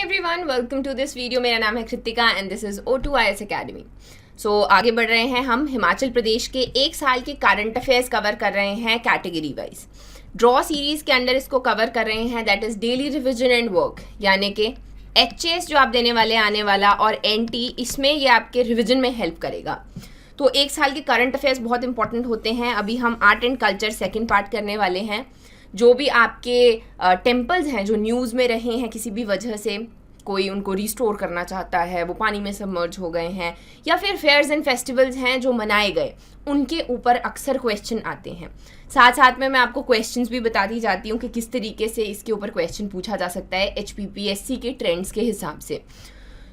Everyone, welcome to this video. मेरा नाम है Kritika and this is O2 IAS academy. So आगे बढ़ रहे हैं हम हिमाचल प्रदेश के एक साल के करंट अफेयर्स कवर कर रहे हैं कैटेगरी वाइज। ड्रॉ सीरीज के अंडर इसको कवर कर रहे हैं, that is daily revision and work, यानी कि HAS जो आप देने वाले आने वाला और NT, इसमें ये आपके रिविजन में हेल्प करेगा। तो एक साल के करंट अफेयर्स बहुत इंपॉर्टेंट होते हैं। अभी हम art and culture second part करने वाले हैं। जो भी आपके टेम्पल्स हैं जो न्यूज़ में रहे हैं किसी भी वजह से, कोई उनको रिस्टोर करना चाहता है, वो पानी में सबमर्ज हो गए हैं, या फिर फेयर्स एंड फेस्टिवल्स हैं जो मनाए गए, उनके ऊपर अक्सर क्वेश्चन आते हैं। साथ साथ में मैं आपको क्वेश्चंस भी बताती जाती हूँ कि किस तरीके से इसके ऊपर क्वेश्चन पूछा जा सकता है HPPSC के ट्रेंड्स के हिसाब से।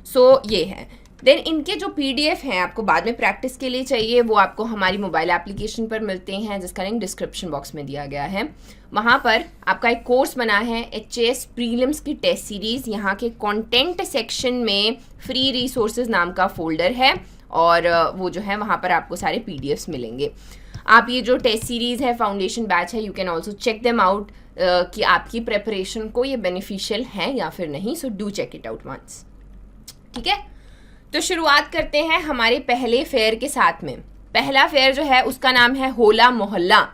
सो ये है। देन इनके जो PDF हैं आपको बाद में प्रैक्टिस के लिए चाहिए, वो आपको हमारी मोबाइल एप्लीकेशन पर मिलते हैं, जिसका लिंक डिस्क्रिप्शन बॉक्स में दिया गया है। वहाँ पर आपका एक कोर्स बना है HAS प्रीलिम्स की टेस्ट सीरीज़। यहाँ के कंटेंट सेक्शन में फ्री रिसोर्सेज नाम का फोल्डर है और वो जो है वहाँ पर आपको सारे PDFs मिलेंगे। आप ये जो टेस्ट सीरीज़ है, फाउंडेशन बैच है, you can also check them out कि आपकी प्रेपरेशन को ये बेनिफिशियल है या फिर नहीं। So do check it out once. ठीक है, तो शुरुआत करते हैं हमारे पहले फेयर के साथ में। पहला फेयर जो है उसका नाम है होला मोहल्ला।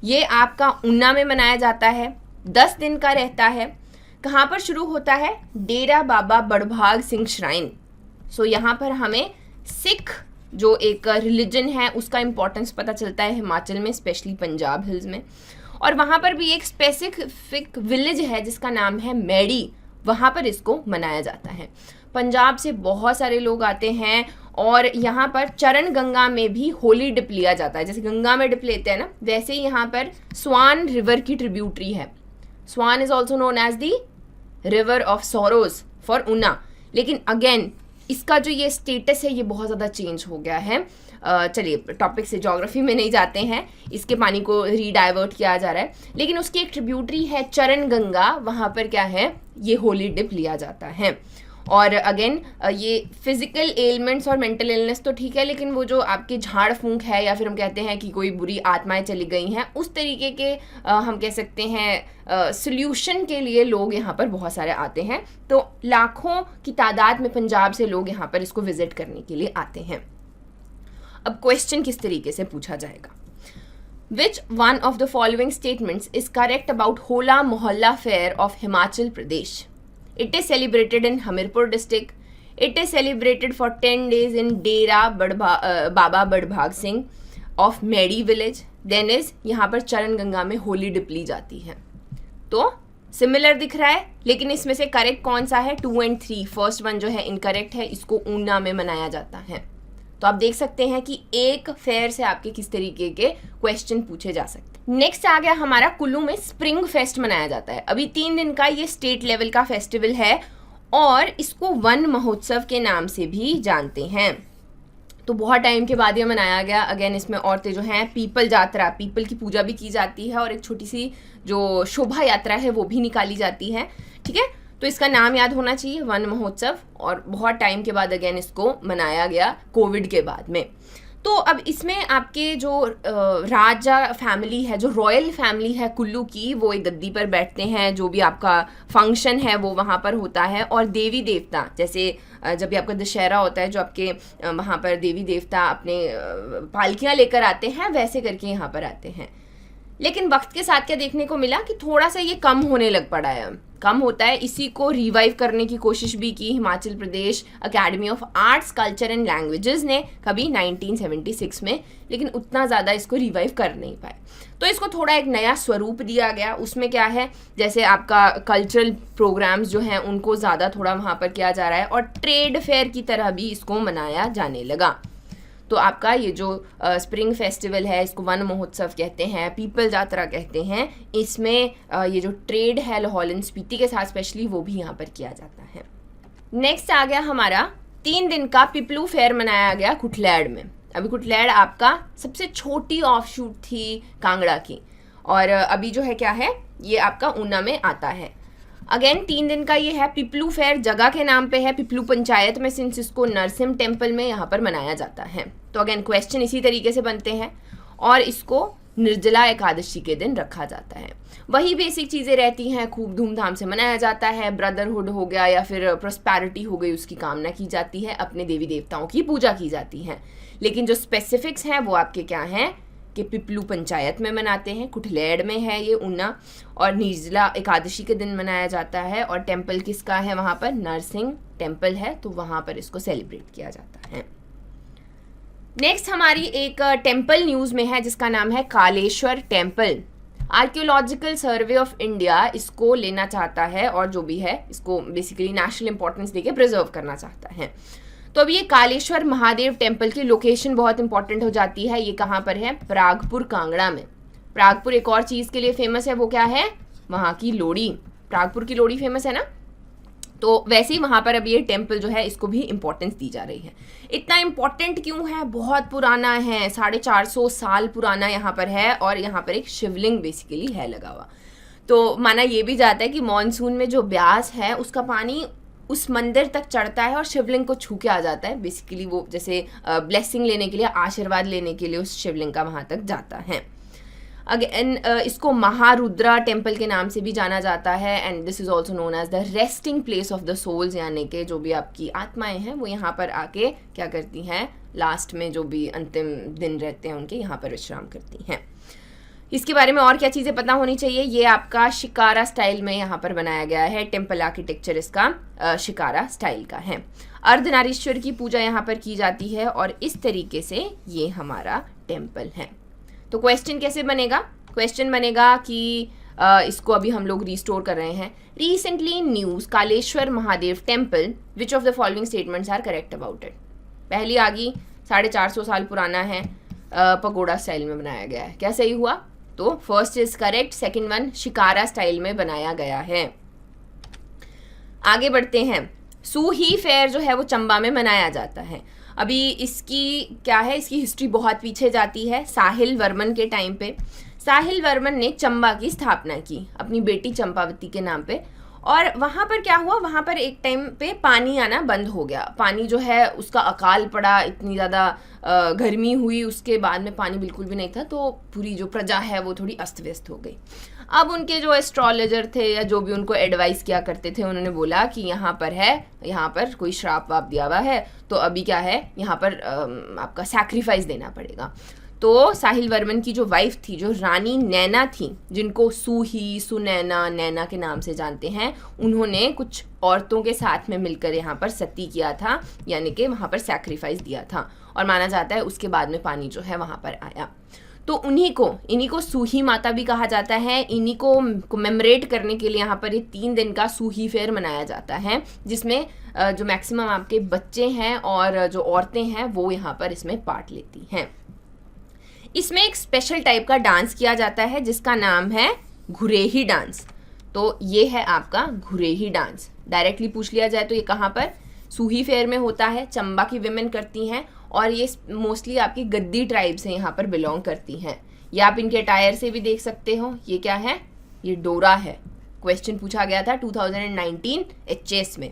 ये आपका ऊना में मनाया जाता है, 10 दिन का रहता है। कहाँ पर शुरू होता है? डेरा बाबा बड़भाग सिंह श्राइन। सो यहाँ पर हमें सिख जो एक रिलीजन है उसका इम्पोर्टेंस पता चलता है हिमाचल में, स्पेशली पंजाब हिल्स में। और वहाँ पर भी एक स्पेसिफिक विलेज है जिसका नाम है मैडी, वहाँ पर इसको मनाया जाता है। पंजाब से बहुत सारे लोग आते हैं और यहाँ पर चरण गंगा में भी होली डिप लिया जाता है। जैसे गंगा में डिप लेते हैं ना, वैसे ही यहाँ पर स्वान रिवर की ट्रिब्यूटरी है। Swan is also known as the river of sorrows for Una. लेकिन अगेन इसका जो ये स्टेटस है ये बहुत ज़्यादा चेंज हो गया है। चलिए टॉपिक से ज्योग्राफी में नहीं जाते हैं, इसके पानी को रीडाइवर्ट किया जा रहा है। लेकिन उसकी एक ट्रिब्यूटरी है चरण गंगा, वहाँ पर क्या है, ये होली डिप लिया जाता है। और अगेन ये फिजिकल एलिमेंट्स और मेंटल इलनेस तो ठीक है, लेकिन वो जो आपके झाड़ फूंक है या फिर हम कहते हैं कि कोई बुरी आत्माएं चली गई हैं, उस तरीके के हम कह सकते हैं सॉल्यूशन के लिए लोग यहाँ पर बहुत सारे आते हैं। तो लाखों की तादाद में पंजाब से लोग यहाँ पर इसको विजिट करने के लिए आते हैं। अब क्वेश्चन किस तरीके से पूछा जाएगा? Which one of the following statements is correct about होला मोहल्ला fair of Himachal Pradesh? It is celebrated in Hamirpur district. It is celebrated for 10 days in Dera Baba Badbhag Singh of Medi village. Then is यहाँ पर चरण गंगा में Holi dip ली जाती है। तो similar दिख रहा है, लेकिन इसमें से करेक्ट कौन सा है? 2 और 3। फर्स्ट वन जो है इनकरेक्ट है, इसको ऊना में मनाया जाता है। तो आप देख सकते हैं कि एक फेयर से आपके किस तरीके के क्वेश्चन पूछे जा सकते हैं। नेक्स्ट आ गया हमारा कुल्लू में स्प्रिंग फेस्ट मनाया जाता है। अभी 3 दिन का ये स्टेट लेवल का फेस्टिवल है और इसको वन महोत्सव के नाम से भी जानते हैं। तो बहुत टाइम के बाद ये मनाया गया। अगेन इसमें औरतें जो हैं पीपल यात्रा, पीपल की पूजा भी की जाती है और एक छोटी सी जो शोभा यात्रा है वो भी निकाली जाती है। ठीक है, तो इसका नाम याद होना चाहिए, वन महोत्सव। और बहुत टाइम के बाद अगेन इसको मनाया गया कोविड के बाद में। तो अब इसमें आपके जो राजा फैमिली है, जो रॉयल फैमिली है कुल्लू की, वो एक गद्दी पर बैठते हैं। जो भी आपका फंक्शन है वो वहाँ पर होता है। और देवी देवता, जैसे जब भी आपका दशहरा होता है, जो आपके वहाँ पर देवी देवता अपने पालकियाँ लेकर आते हैं, वैसे करके यहाँ पर आते हैं। लेकिन वक्त के साथ क्या देखने को मिला कि थोड़ा सा ये कम होने लग पड़ा है, कम होता है। इसी को रिवाइव करने की कोशिश भी की Himachal Pradesh academy of arts culture and languages ने कभी 1976 में, लेकिन उतना ज़्यादा इसको रिवाइव कर नहीं पाए। तो इसको थोड़ा एक नया स्वरूप दिया गया। उसमें क्या है, जैसे आपका कल्चरल प्रोग्राम्स जो हैं उनको ज़्यादा थोड़ा वहाँ पर किया जा रहा है और ट्रेड फेयर की तरह भी इसको मनाया जाने लगा। तो आपका ये जो स्प्रिंग फेस्टिवल है, इसको वन महोत्सव कहते हैं, पीपल यात्रा कहते हैं। इसमें ये जो ट्रेड है लाहौल एंड स्पीति के साथ स्पेशली, वो भी यहाँ पर किया जाता है। नेक्स्ट आ गया हमारा 3 दिन का पिपलू फेयर मनाया गया कुटलैड में। अभी कुटलैड आपका सबसे छोटी ऑफशूट थी कांगड़ा की, और अभी जो है क्या है, ये आपका ऊना में आता है। अगेन 3 दिन का ये है। पिपलू फेयर जगह के नाम पे है, पिपलू पंचायत में, सिंस इसको नरसिम्हा टेम्पल में यहाँ पर मनाया जाता है। तो अगेन क्वेश्चन इसी तरीके से बनते हैं और इसको निर्जला एकादशी के दिन रखा जाता है। वही बेसिक चीज़ें रहती हैं, खूब धूमधाम से मनाया जाता है, ब्रदरहुड हो गया या फिर प्रॉस्पेरिटी हो गई उसकी कामना की जाती है, अपने देवी देवताओं की पूजा की जाती है। लेकिन जो स्पेसिफिक्स हैं वो आपके क्या हैं कि पिपलू पंचायत में मनाते हैं, कुठलेड़ में है ये ऊना, और निर्जला एकादशी के दिन मनाया जाता है, और टेम्पल किसका है वहाँ पर, नरसिंह टेम्पल है, तो वहाँ पर इसको सेलिब्रेट किया जाता है। नेक्स्ट हमारी एक टेम्पल न्यूज़ में है जिसका नाम है Kaleshwar temple. Archaeological survey of India इसको लेना चाहता है और जो भी है इसको बेसिकली नेशनल इंपॉर्टेंस देके प्रिजर्व करना चाहता है। तो अब ये कालेश्वर महादेव टेम्पल की लोकेशन बहुत इंपॉर्टेंट हो जाती है। ये कहाँ पर है, प्रागपुर कांगड़ा में। प्रागपुर एक और चीज़ के लिए फेमस है, वो क्या है, वहाँ की लोड़ी। प्रागपुर की लोड़ी फेमस है ना, तो वैसे ही वहाँ पर अब ये टेम्पल जो है इसको भी इम्पोर्टेंस दी जा रही है। इतना इम्पोर्टेंट क्यों है, बहुत पुराना है, 450 साल पुराना यहाँ पर है, और यहाँ पर एक शिवलिंग बेसिकली है लगा हुआ। तो माना ये भी जाता है कि मॉनसून में जो ब्यास है उसका पानी उस मंदिर तक चढ़ता है और शिवलिंग को छू के आ जाता है। बेसिकली वो जैसे ब्लेसिंग लेने के लिए, आशीर्वाद लेने के लिए उस शिवलिंग का वहाँ तक जाता है। अगेन इसको महारुद्रा टेम्पल के नाम से भी जाना जाता है, and this is also known as the resting place of the souls, यानी कि जो भी आपकी आत्माएं हैं वो यहाँ पर आके क्या करती हैं, लास्ट में जो भी अंतिम दिन रहते हैं उनके यहाँ पर विश्राम करती हैं। इसके बारे में और क्या चीज़ें पता होनी चाहिए, ये आपका शिकारा स्टाइल में यहाँ पर बनाया गया है। टेम्पल आर्किटेक्चर इसका शिकारा स्टाइल का है। अर्धनारीश्वर की पूजा यहाँ पर की जाती है, और इस तरीके से ये हमारा टेम्पल है। तो क्वेश्चन कैसे बनेगा, क्वेश्चन बनेगा कि इसको अभी हम लोग रिस्टोर कर रहे हैं। Recently in news Kaleshwar Mahadev temple, which of the following statements are correct about it. पहली आ गई, 450 साल पुराना है, पगोड़ा स्टाइल में बनाया गया है, क्या सही हुआ, तो first is correct, second one shikara style में बनाया गया है। आगे बढ़ते हैं। सूही फेयर जो है वो चंबा में मनाया जाता है। अभी इसकी क्या है, इसकी हिस्ट्री बहुत पीछे जाती है। साहिल वर्मन के टाइम पे साहिल वर्मन ने चंबा की स्थापना की अपनी बेटी चंपावती के नाम पे, और वहाँ पर क्या हुआ, वहाँ पर एक टाइम पे पानी आना बंद हो गया। पानी जो है उसका अकाल पड़ा, इतनी ज़्यादा गर्मी हुई, उसके बाद में पानी बिल्कुल भी नहीं था, तो पूरी जो प्रजा है वो थोड़ी अस्त व्यस्त हो गई। अब उनके जो एस्ट्रोलॉजर थे या जो भी उनको एडवाइस किया करते थे, उन्होंने बोला कि यहाँ पर है, यहाँ पर कोई श्राप वाप दिया हुआ है, तो अभी क्या है, यहाँ पर आपका सैक्रिफाइस देना पड़ेगा। तो साहिल वर्मन की जो वाइफ थी, जो रानी नैना थी, जिनको सूही, सुनैना, नैना के नाम से जानते हैं, उन्होंने कुछ औरतों के साथ में मिलकर यहाँ पर सती किया था, यानी कि वहाँ पर सैक्रिफाइस दिया था, और माना जाता है उसके बाद में पानी जो है वहाँ पर आया। तो इन्हीं को सूही माता भी कहा जाता है। इन्हीं को कमेमोरेट करने के लिए यहाँ पर ये 3 दिन का सूही फेयर मनाया जाता है, जिसमें जो मैक्सिमम आपके बच्चे हैं और जो औरतें हैं वो यहाँ पर इसमें पार्ट लेती हैं। इसमें एक स्पेशल टाइप का डांस किया जाता है जिसका नाम है घुरेही डांस। तो ये है आपका घुरेही डांस। डायरेक्टली पूछ लिया जाए तो ये कहाँ पर, सूही फेयर में होता है, चंबा की विमेन करती हैं, और ये मोस्टली आपकी गद्दी ट्राइब से यहाँ पर बिलोंग करती हैं। ये आप इनके टायर से भी देख सकते हो। ये क्या है, ये डोरा है। क्वेश्चन पूछा गया था 2019 HS में,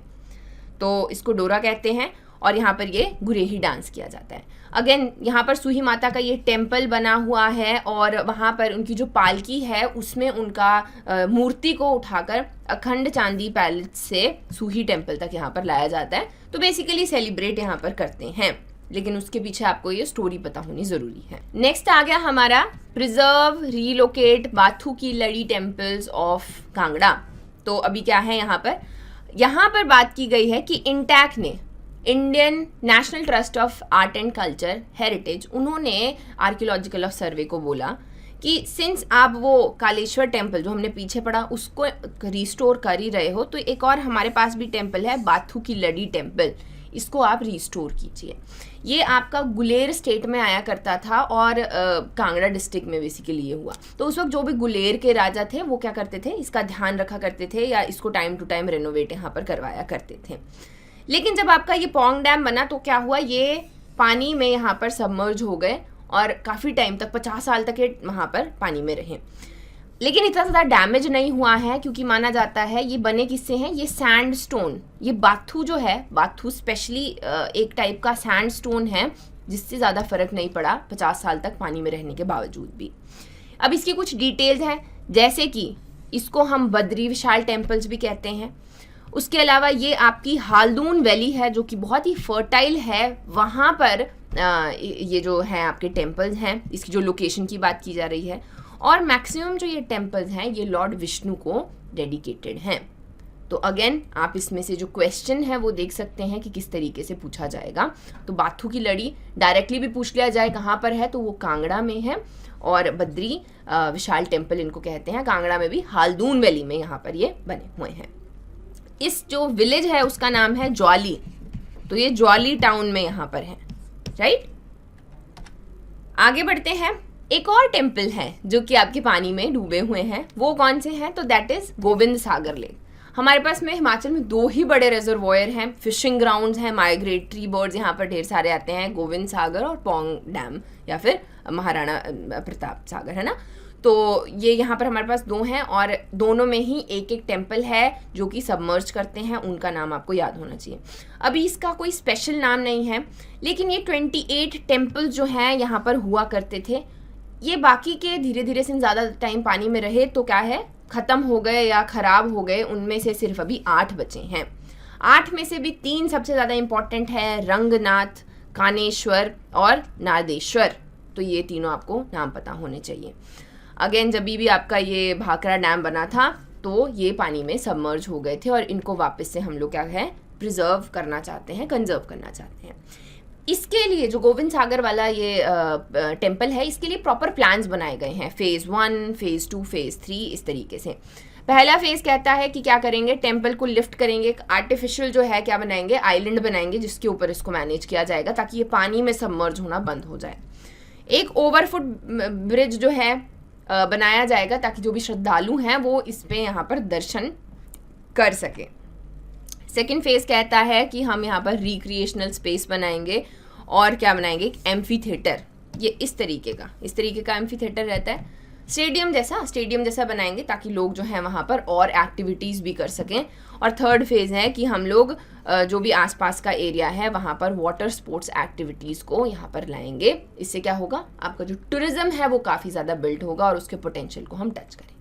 तो इसको डोरा कहते हैं, और यहाँ पर ये गुरेही डांस किया जाता है। अगेन यहाँ पर सूही माता का ये टेम्पल बना हुआ है, और वहाँ पर उनकी जो पालकी है उसमें उनका मूर्ति को उठाकर अखंड चांदी पैलेस से सूही टेम्पल तक यहाँ पर लाया जाता है। तो बेसिकली सेलिब्रेट यहाँ पर करते हैं, लेकिन उसके पीछे आपको ये स्टोरी पता होनी जरूरी है। नेक्स्ट आ गया हमारा प्रिजर्व रीलोकेट बाथू की लड़ी टेम्पल्स ऑफ कांगड़ा। तो अभी क्या है, यहाँ पर बात की गई है कि इंटैक ने, Indian national trust of art and culture heritage, उन्होंने आर्कियोलॉजिकल सर्वे को बोला कि सिंस आप वो कालेश्वर टेम्पल जो हमने पीछे पढ़ा उसको रिस्टोर कर ही रहे हो, तो एक और हमारे पास भी टेम्पल है बाथू की लड़ी टेम्पल, इसको आप रिस्टोर कीजिए। ये आपका गुलेर स्टेट में आया करता था, और कांगड़ा डिस्ट्रिक्ट में बेसिकली ये हुआ। तो उस वक्त जो भी गुलेर के राजा थे वो क्या करते थे, इसका ध्यान रखा करते थे, या इसको टाइम टू टाइम रेनोवेट यहाँ पर करवाया करते थे। लेकिन जब आपका ये पोंग डैम बना तो क्या हुआ, ये पानी में यहाँ पर सबमर्ज हो गए, और काफ़ी टाइम तक 50 साल तक ये वहाँ पर पानी में रहे। लेकिन इतना ज़्यादा डैमेज नहीं हुआ है, क्योंकि माना जाता है ये बने किससे हैं, ये सैंडस्टोन, ये बाथू जो है, बाथू स्पेशली एक टाइप का सैंडस्टोन है जिससे ज़्यादा फर्क नहीं पड़ा 50 साल तक पानी में रहने के बावजूद भी। अब इसकी कुछ डिटेल्स हैं, जैसे कि इसको हम बद्री विशाल टेम्पल्स भी कहते हैं। उसके अलावा ये आपकी हाल्दून वैली है जो कि बहुत ही फर्टाइल है, वहाँ पर ये जो है आपके टेम्पल्स हैं, इसकी जो लोकेशन की बात की जा रही है। और मैक्सिमम जो ये टेम्पल्स हैं ये लॉर्ड विष्णु को डेडिकेटेड हैं। तो अगेन आप इसमें से जो क्वेश्चन है वो देख सकते हैं कि किस तरीके से पूछा जाएगा। तो बाथू की लड़ी डायरेक्टली भी पूछ लिया जाए कहाँ पर है तो वो कांगड़ा में है, और बद्री विशाल टेम्पल इनको कहते हैं, कांगड़ा में भी हाल्दून वैली में यहाँ पर ये बने हुए हैं। इस जो विलेज है उसका नाम है ज्वाली, तो ये ज्वाली टाउन में यहाँ पर है, राइट। आगे बढ़ते हैं, एक और टेम्पल है जो कि आपके पानी में डूबे हुए हैं, वो कौन से हैं, तो that is Govind Sagar lake. हमारे पास में हिमाचल में 2 ही बड़े रिजर्वॉयर हैं, फिशिंग ग्राउंड्स हैं, माइग्रेटरी बर्ड्स यहाँ पर ढेर सारे आते हैं, गोविंद सागर और पौंग डैम या फिर महाराणा प्रताप सागर, है ना। तो ये यहाँ पर हमारे पास 2 हैं और दोनों में ही एक एक टेम्पल है जो कि सबमर्ज करते हैं, उनका नाम आपको याद होना चाहिए। अभी इसका कोई स्पेशल नाम नहीं है, लेकिन ये 28 टेम्पल्स जो हैं यहाँ पर हुआ करते थे। ये बाकी के धीरे धीरे से ज़्यादा टाइम पानी में रहे तो क्या है, ख़त्म हो गए या ख़राब हो गए, उनमें से सिर्फ अभी 8 बचे हैं। 8 में से भी 3 सबसे ज़्यादा इम्पॉर्टेंट है, रंगनाथ, कानेश्वर और नारदेश्वर। तो ये तीनों आपको नाम पता होने चाहिए। अगेन जब भी आपका ये भाखड़ा डैम बना था तो ये पानी में सबमर्ज हो गए थे और इनको वापस से हम लोग क्या है प्रिजर्व करना चाहते हैं, कंजर्व करना चाहते हैं। इसके लिए जो गोविंद सागर वाला ये टेम्पल है, इसके लिए प्रॉपर प्लान्स बनाए गए हैं, फेज़ 1, फेज़ 2, फेज़ 3, इस तरीके से। पहला फेज़ कहता है कि क्या करेंगे, टेम्पल को लिफ्ट करेंगे, एक आर्टिफिशियल जो है क्या बनाएंगे, आइलैंड बनाएंगे जिसके ऊपर इसको मैनेज किया जाएगा ताकि ये पानी में सबमर्ज होना बंद हो जाए। एक ओवरफुट ब्रिज जो है बनाया जाएगा ताकि जो भी श्रद्धालु हैं वो इस पे यहाँ पर दर्शन कर सके। सेकेंड फेज कहता है कि हम यहाँ पर रिक्रिएशनल स्पेस बनाएंगे और क्या बनाएंगे, एम्फी थिएटर। ये इस तरीके का एम्फी थिएटर रहता है, स्टेडियम जैसा बनाएंगे ताकि लोग जो हैं वहाँ पर और एक्टिविटीज़ भी कर सकें। और थर्ड फेज़ है कि हम लोग जो भी आसपास का एरिया है वहाँ पर वाटर स्पोर्ट्स एक्टिविटीज़ को यहाँ पर लाएंगे। इससे क्या होगा, आपका जो टूरिज़्म है वो काफ़ी ज़्यादा बिल्ड होगा और उसके पोटेंशियल को हम टच करेंगे।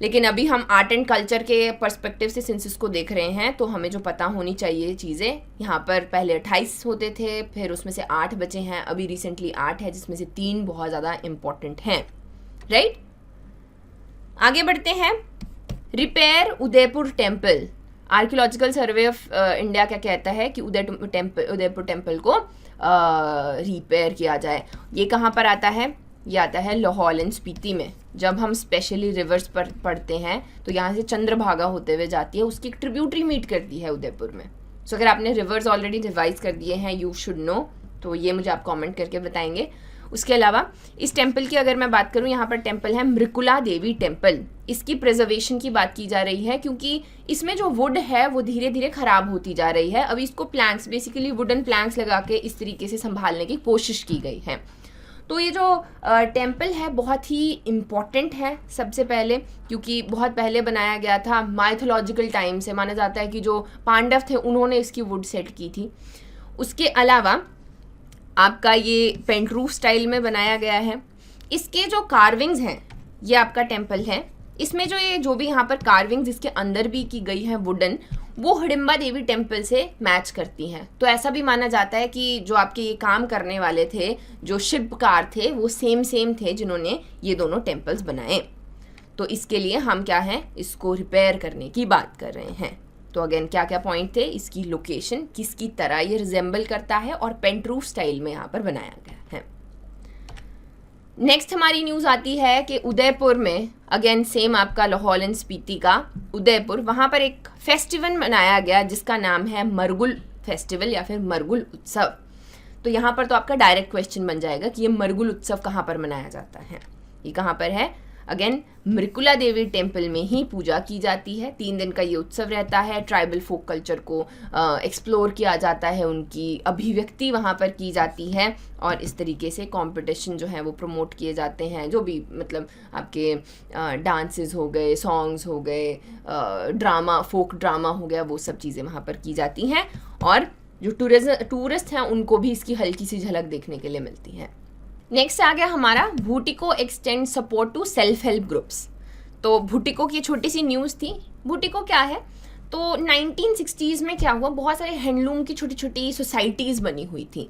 लेकिन अभी हम आर्ट एंड कल्चर के पर्सपेक्टिव से सिंस इसको देख रहे हैं तो हमें जो पता होनी चाहिए चीज़ें, यहाँ पर पहले 28 होते थे, फिर उसमें से 8 बचे हैं, अभी रिसेंटली 8 है जिसमें से 3 बहुत ज़्यादा इम्पॉर्टेंट हैं, राइट। आगे बढ़ते हैं, repair Udaipur temple. Archaeological survey of India क्या कहता है कि उदयपुर टेम्पल को रिपेयर किया जाए। ये कहाँ पर आता है, ये आता है लाहौल एंड स्पीति में। जब हम स्पेशली रिवर्स पर पढ़ते हैं तो यहाँ से चंद्रभागा होते हुए जाती है, उसकी एक ट्रिब्यूटरी मीट करती है उदयपुर में। सो अगर आपने रिवर्स ऑलरेडी रिवाइज कर दिए हैं, यू शुड नो, तो ये मुझे आप कमेंट करके बताएंगे। उसके अलावा इस टेम्पल की अगर मैं बात करूँ, यहाँ पर टेम्पल है मृकुला देवी टेम्पल। इसकी प्रिजर्वेशन की बात की जा रही है क्योंकि इसमें जो वुड है वो धीरे धीरे ख़राब होती जा रही है। अभी इसको प्लैंक्स, बेसिकली वुडन प्लैंक्स लगा के इस तरीके से संभालने की कोशिश की गई है। तो ये जो टेम्पल है बहुत ही इम्पॉर्टेंट है सबसे पहले, क्योंकि बहुत पहले बनाया गया था, माइथोलॉजिकल टाइम से माना जाता है कि जो पांडव थे उन्होंने इसकी वुड सेट की थी। उसके अलावा आपका ये पेंट रूफ स्टाइल में बनाया गया है। इसके जो कार्विंग्स हैं, ये आपका टेम्पल है, इसमें जो भी यहाँ पर कार्विंग्स इसके अंदर भी की गई है वुडन, वो हिडिंबा देवी टेम्पल से मैच करती हैं। तो ऐसा भी माना जाता है कि जो आपके ये काम करने वाले थे, जो शिल्पकार थे, वो सेम थे जिन्होंने ये दोनों टेम्पल्स बनाए। तो इसके लिए हम क्या हैं, इसको रिपेयर करने की बात कर रहे हैं। तो अगेन क्या क्या पॉइंट थे, इसकी लोकेशन, किसकी तरह ये रिजेंबल करता है और पेंट रूफ स्टाइल में यहाँ पर बनाया गया है। नेक्स्ट हमारी न्यूज़ आती है कि उदयपुर में, अगेन सेम आपका लाहौल एंड स्पीति का उदयपुर, वहाँ पर एक फेस्टिवल मनाया गया जिसका नाम है मरगुल फेस्टिवल या फिर मरगुल उत्सव। तो यहाँ पर तो आपका डायरेक्ट क्वेश्चन बन जाएगा कि ये मरगुल उत्सव कहाँ पर मनाया जाता है। ये कहाँ पर है, अगेन मृकुला देवी टेम्पल में ही पूजा की जाती है। 3 दिन का ये उत्सव रहता है। ट्राइबल फोक कल्चर को एक्सप्लोर किया जाता है, उनकी अभिव्यक्ति वहाँ पर की जाती है और इस तरीके से कंपटीशन जो है वो प्रमोट किए जाते हैं। जो भी मतलब आपके डांसेस हो गए, सॉन्ग्स हो गए, ड्रामा, फोक ड्रामा हो गया, वो सब चीज़ें वहाँ पर की जाती हैं और जो टूरिस्ट हैं उनको भी इसकी हल्की सी झलक देखने के लिए मिलती है। नेक्स्ट आ गया हमारा Bhuttico extend support to self help groups. तो भुटिको की छोटी सी न्यूज़ थी। भुटिको क्या है, तो 1960s में क्या हुआ, बहुत सारे हैंडलूम की छोटी छोटी सोसाइटीज़ बनी हुई थी।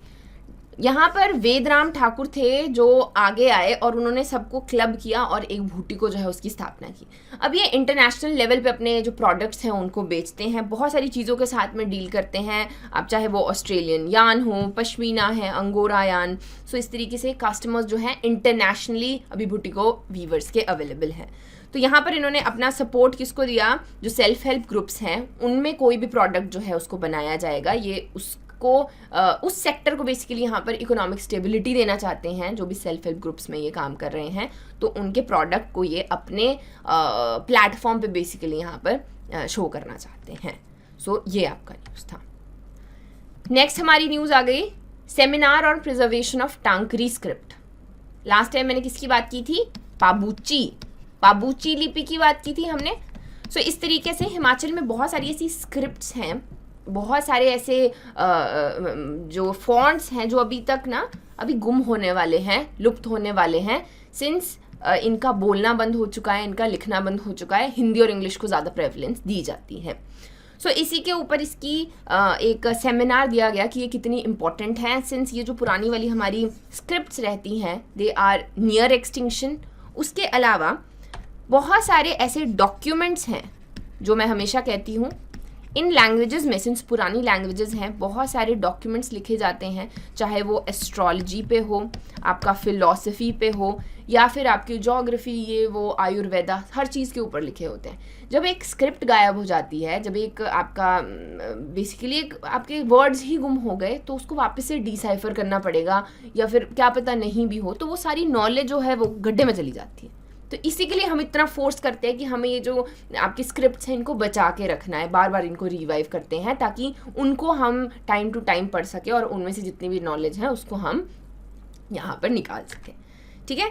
यहाँ पर वेदराम ठाकुर थे जो आगे आए और उन्होंने सबको क्लब किया और एक भुटिको जो है उसकी स्थापना की। अब ये इंटरनेशनल लेवल पे अपने जो प्रोडक्ट्स हैं उनको बेचते हैं, बहुत सारी चीज़ों के साथ में डील करते हैं। अब चाहे वो ऑस्ट्रेलियन यान हो, पश्मीना है, अंगोरा यान, सो इस तरीके से कस्टमर्स जो हैं इंटरनेशनली अभी भुटिको वीवर्स के अवेलेबल हैं। तो यहाँ पर इन्होंने अपना सपोर्ट किसको दिया, जो सेल्फ हेल्प ग्रुप्स हैं उनमें कोई भी प्रोडक्ट जो है उसको बनाया जाएगा। ये उस सेक्टर को बेसिकली यहाँ पर इकोनॉमिक स्टेबिलिटी देना चाहते हैं, जो भी सेल्फ हेल्प ग्रुप्स में ये काम कर रहे हैं, तो उनके प्रोडक्ट को ये अपने प्लेटफॉर्म पे बेसिकली यहाँ पर शो करना चाहते हैं। सो ये आपका न्यूज़ था। नेक्स्ट हमारी न्यूज़ आ गई, seminar on preservation of Takri script. Last time मैंने किसकी बात की थी, पाबूची लिपि की बात की थी हमने। सो इस तरीके से हिमाचल में बहुत सारी ऐसी स्क्रिप्ट्स हैं, बहुत सारे ऐसे जो फॉन्ट्स हैं जो अभी गुम होने वाले हैं, लुप्त होने वाले हैं, सिंस इनका बोलना बंद हो चुका है, इनका लिखना बंद हो चुका है, हिंदी और इंग्लिश को ज़्यादा प्रेफरेंस दी जाती है। सो इसी के ऊपर इसकी एक सेमिनार दिया गया कि ये कितनी इम्पॉर्टेंट है, सिंस ये जो पुरानी वाली हमारी स्क्रिप्ट्स रहती हैं दे आर नियर एक्सटिंक्शन। उसके अलावा बहुत सारे ऐसे डॉक्यूमेंट्स हैं जो मैं हमेशा कहती हूँ, इन लैंग्वेजेस में, सिंस पुरानी लैंग्वेजेस हैं, बहुत सारे डॉक्यूमेंट्स लिखे जाते हैं, चाहे वो एस्ट्रोलॉजी पे हो, आपका फिलॉसफी पे हो, या फिर आपकी ज्योग्राफी, ये वो आयुर्वेदा, हर चीज़ के ऊपर लिखे होते हैं। जब एक स्क्रिप्ट गायब हो जाती है, जब एक आपका बेसिकली आपके वर्ड्स ही गुम हो गए, तो उसको वापस से डिसाइफर करना पड़ेगा, या फिर क्या पता नहीं भी हो, तो वो सारी नॉलेज जो है वो गड्ढे में चली जाती है। तो इसी के लिए हम इतना फोर्स करते हैं कि हमें ये जो आपकी स्क्रिप्ट्स हैं इनको बचा के रखना है, बार बार इनको रिवाइव करते हैं ताकि उनको हम टाइम टू टाइम पढ़ सके और उनमें से जितनी भी नॉलेज है उसको हम यहाँ पर निकाल सकें। ठीक है,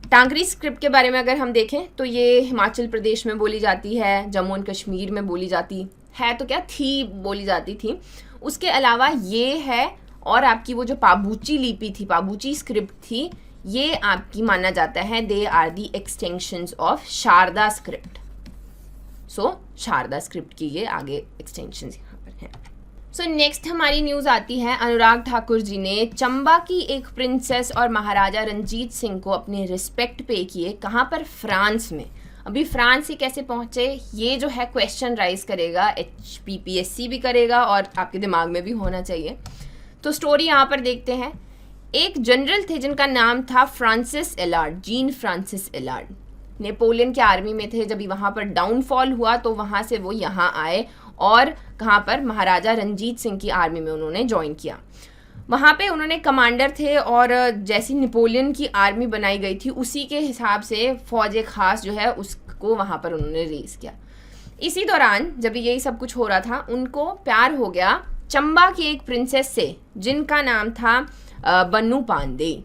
टांकरी स्क्रिप्ट के बारे में अगर हम देखें तो ये हिमाचल प्रदेश में बोली जाती है, जम्मू एंड कश्मीर में बोली जाती है, तो क्या थी, बोली जाती थी। उसके अलावा ये है, और आपकी वो जो पाबूची लिपि थी, पाबूची स्क्रिप्ट थी, ये आपकी माना जाता है they are the extensions of Sharada script. So Sharada script की ये आगे एक्सटेंशंस यहाँ पर हैं। सो नेक्स्ट हमारी न्यूज़ आती है, अनुराग ठाकुर जी ने चंबा की एक प्रिंसेस और महाराजा रंजीत सिंह को अपने रिस्पेक्ट पे किए, कहाँ पर, फ्रांस में। अभी फ्रांस से कैसे पहुँचे, ये जो है क्वेश्चन राइज करेगा, HPPSC भी करेगा और आपके दिमाग में भी होना चाहिए। तो स्टोरी यहाँ पर देखते हैं। एक जनरल थे जिनका नाम था फ्रांसिस एलार्ड, जीन फ्रांसिस एलार्ड, नेपोलियन के आर्मी में थे। जब वहाँ पर डाउनफॉल हुआ तो वहाँ से वो यहाँ आए और कहाँ पर, महाराजा रंजीत सिंह की आर्मी में उन्होंने ज्वाइन किया। वहाँ पे उन्होंने कमांडर थे और जैसी नेपोलियन की आर्मी बनाई गई थी उसी के हिसाब से फौज खास जो है उसको वहाँ पर उन्होंने रेस किया। इसी दौरान जब यही सब कुछ हो रहा था, उनको प्यार हो गया चंबा की एक प्रिंसेस से जिनका नाम था बन्नू पांडे।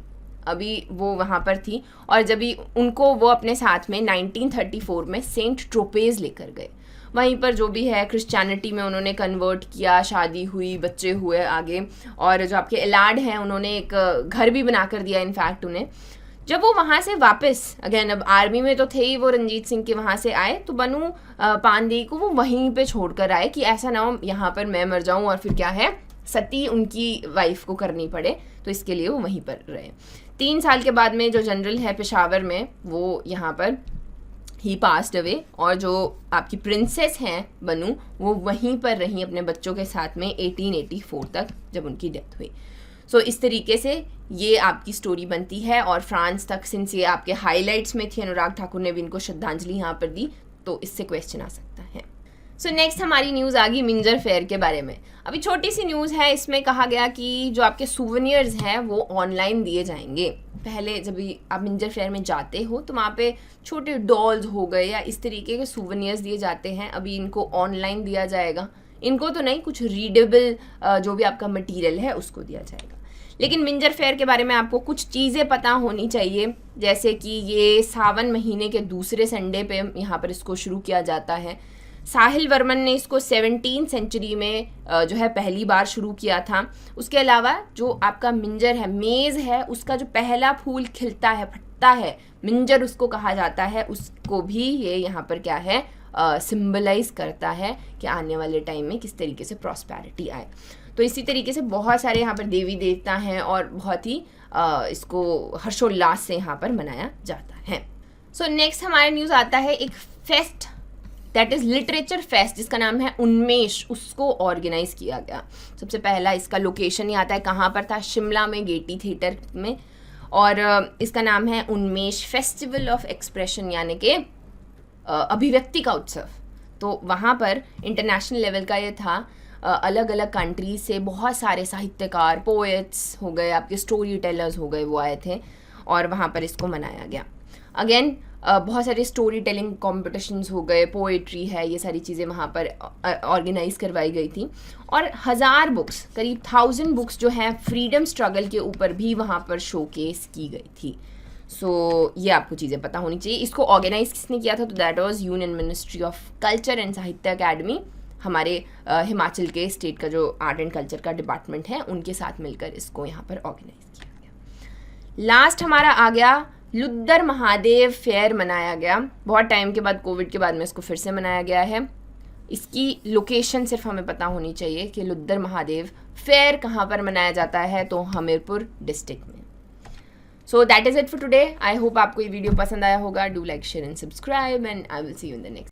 अभी वो वहाँ पर थी और जब उनको वो अपने साथ में 1934 में सेंट ट्रोपेज लेकर गए। वहीं पर जो भी है क्रिश्चियनिटी में उन्होंने कन्वर्ट किया, शादी हुई, बच्चे हुए आगे, और जो आपके एलार्ड हैं उन्होंने एक घर भी बना कर दिया इनफैक्ट उन्हें। जब वो वहाँ से वापस, अगेन अब आर्मी में तो थे ही वो रंजीत सिंह के, वहाँ से आए तो बन्नू पांडे को वो वहीं पे छोड़ कर आए कि ऐसा ना हो यहाँ पर मैं मर जाऊँ और फिर क्या है, सती उनकी वाइफ को करनी पड़े, तो इसके लिए वो वहीं पर रहे। 3 साल के बाद में जो जनरल है पेशावर में, वो यहाँ पर ही पास्ड अवे, और जो आपकी प्रिंसेस हैं बन्नू, वो वहीं पर रहीं अपने बच्चों के साथ में 1884 तक जब उनकी डेथ हुई। सो इस तरीके से ये आपकी स्टोरी बनती है और फ्रांस तक, सिंस ये आपके हाईलाइट्स में थी, अनुराग ठाकुर ने भी इनको श्रद्धांजलि यहाँ पर दी, तो इससे क्वेश्चन आ सकता है। सो नेक्स्ट हमारी न्यूज़ आ गई मिंजर फेयर के बारे में। अभी छोटी सी न्यूज़ है, इसमें कहा गया कि जो आपके सूवेनियर्स हैं वो ऑनलाइन दिए जाएंगे। पहले जब भी आप मिंजर फेयर में जाते हो तो वहाँ पे छोटे डॉल्स हो गए या इस तरीके के सूवेनियर्स दिए जाते हैं, अभी इनको ऑनलाइन दिया जाएगा। इनको तो नहीं, कुछ रीडेबल जो भी आपका मटीरियल है उसको दिया जाएगा। लेकिन मिंजर फेयर के बारे में आपको कुछ चीज़ें पता होनी चाहिए, जैसे कि ये सावन महीने के दूसरे संडे पे यहाँ पर इसको शुरू किया जाता है। साहिल वर्मन ने इसको 17वीं सेंचुरी में जो है पहली बार शुरू किया था। उसके अलावा जो आपका मिंजर है, मेज़ है, उसका जो पहला फूल खिलता है कुत्ता है, मिंजर उसको कहा जाता है, उसको भी ये यहाँ पर क्या है सिंबलाइज करता है कि आने वाले टाइम में किस तरीके से प्रॉस्पेरिटी आए। तो इसी तरीके से बहुत सारे यहाँ पर देवी देवता हैं और बहुत ही इसको हर्षोल्लास से यहाँ पर मनाया जाता है। सो नेक्स्ट हमारा न्यूज़ आता है एक fest, that is literature fest, जिसका नाम है उन्मेष, उसको ऑर्गेनाइज किया गया। सबसे पहला इसका लोकेशन ही आता है, कहाँ पर था, शिमला में गेटी थिएटर में, और इसका नाम है उन्मेष फेस्टिवल ऑफ एक्सप्रेशन, यानी कि अभिव्यक्ति का उत्सव। तो वहाँ पर इंटरनेशनल लेवल का ये था, अलग अलग कंट्रीज से बहुत सारे साहित्यकार, पोएट्स हो गए, आपके स्टोरी टेलर्स हो गए, वो आए थे और वहाँ पर इसको मनाया गया। अगेन बहुत सारे स्टोरी टेलिंग कॉम्पिटिशन्स हो गए, पोएट्री है, ये सारी चीज़ें वहाँ पर ऑर्गेनाइज करवाई गई थी। और 1000 बुक्स, करीब 1000 बुक्स जो हैं फ्रीडम स्ट्रगल के ऊपर भी वहाँ पर शोकेस की गई थी। सो ये आपको चीज़ें पता होनी चाहिए। इसको ऑर्गेनाइज किसने किया था, तो that was union ministry of culture and साहित्य अकेडमी, हमारे हिमाचल के स्टेट का जो आर्ट एंड कल्चर का डिपार्टमेंट है उनके साथ मिलकर इसको यहाँ पर ऑर्गेनाइज किया गया। लास्ट हमारा आ गया लुद्दर महादेव फेयर मनाया गया, बहुत टाइम के बाद, कोविड के बाद में इसको फिर से मनाया गया है। इसकी लोकेशन सिर्फ हमें पता होनी चाहिए कि लुद्दर महादेव फेयर कहाँ पर मनाया जाता है, तो हमीरपुर डिस्ट्रिक्ट में। So that is it for today. I hope आपको ये वीडियो पसंद आया होगा। Do like, share and subscribe and I will see you in the next.